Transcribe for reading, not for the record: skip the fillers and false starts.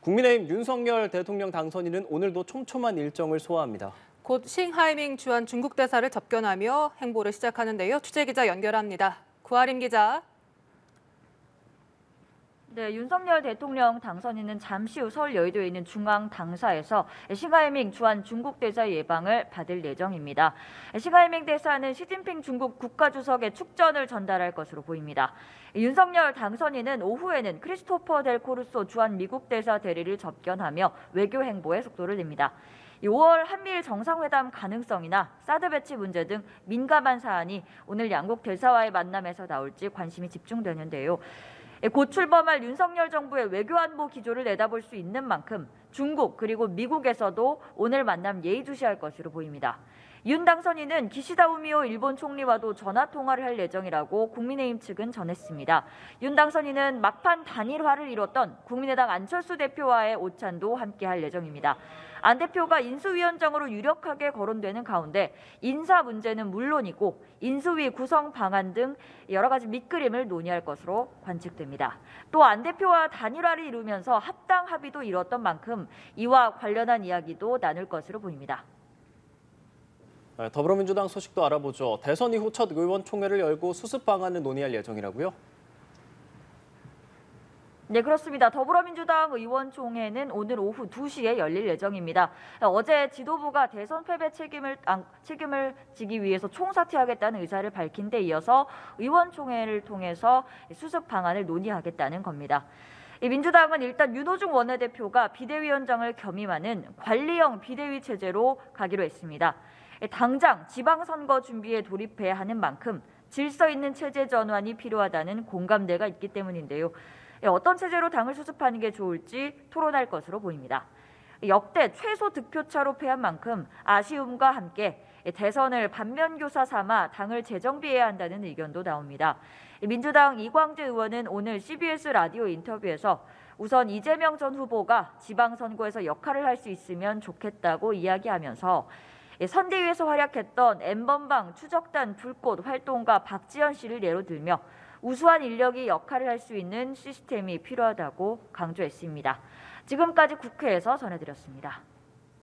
국민의힘 윤석열 대통령 당선인은 오늘도 촘촘한 일정을 소화합니다. 곧 싱하이밍 주한 중국 대사를 접견하며 행보를 시작하는데요. 취재기자 연결합니다. 구하림 기자. 네, 윤석열 대통령 당선인은 잠시 후 서울 여의도에 있는 중앙당사에서 싱하이밍 주한 중국 대사 예방을 받을 예정입니다. 싱하이밍 대사는 시진핑 중국 국가주석의 축전을 전달할 것으로 보입니다. 윤석열 당선인은 오후에는 크리스토퍼 델 코르소 주한 미국 대사 대리를 접견하며 외교 행보에 속도를 냅니다. 5월 한미일 정상회담 가능성이나 사드 배치 문제 등 민감한 사안이 오늘 양국 대사와의 만남에서 나올지 관심이 집중되는데요. 곧 출범할 윤석열 정부의 외교안보 기조를 내다볼 수 있는 만큼 중국 그리고 미국에서도 오늘 만남 예의주시할 것으로 보입니다. 윤 당선인은 기시다 후미오 일본 총리와도 전화 통화를 할 예정이라고 국민의힘 측은 전했습니다. 윤 당선인은 막판 단일화를 이뤘던 국민의당 안철수 대표와의 오찬도 함께할 예정입니다. 안 대표가 인수위원장으로 유력하게 거론되는 가운데 인사 문제는 물론이고 인수위 구성 방안 등 여러 가지 밑그림을 논의할 것으로 관측됩니다. 또 안 대표와 단일화를 이루면서 합당 합의도 이뤘던 만큼 이와 관련한 이야기도 나눌 것으로 보입니다. 더불어민주당 소식도 알아보죠. 대선 이후 첫 의원총회를 열고 수습 방안을 논의할 예정이라고요? 네, 그렇습니다. 더불어민주당 의원총회는 오늘 오후 2시에 열릴 예정입니다. 어제 지도부가 대선 패배 책임을 지기 위해서 총사퇴하겠다는 의사를 밝힌 데 이어서 의원총회를 통해서 수습 방안을 논의하겠다는 겁니다. 민주당은 일단 윤호중 원내대표가 비대위원장을 겸임하는 관리형 비대위 체제로 가기로 했습니다. 당장 지방선거 준비에 돌입해야 하는 만큼 질서 있는 체제 전환이 필요하다는 공감대가 있기 때문인데요. 어떤 체제로 당을 수습하는 게 좋을지 토론할 것으로 보입니다. 역대 최소 득표차로 패한 만큼 아쉬움과 함께 대선을 반면교사 삼아 당을 재정비해야 한다는 의견도 나옵니다. 민주당 이광재 의원은 오늘 CBS 라디오 인터뷰에서 우선 이재명 전 후보가 지방선거에서 역할을 할 수 있으면 좋겠다고 이야기하면서 선대위에서 활약했던 N번방 추적단 불꽃 활동가 박지현 씨를 예로 들며 우수한 인력이 역할을 할 수 있는 시스템이 필요하다고 강조했습니다. 지금까지 국회에서 전해드렸습니다.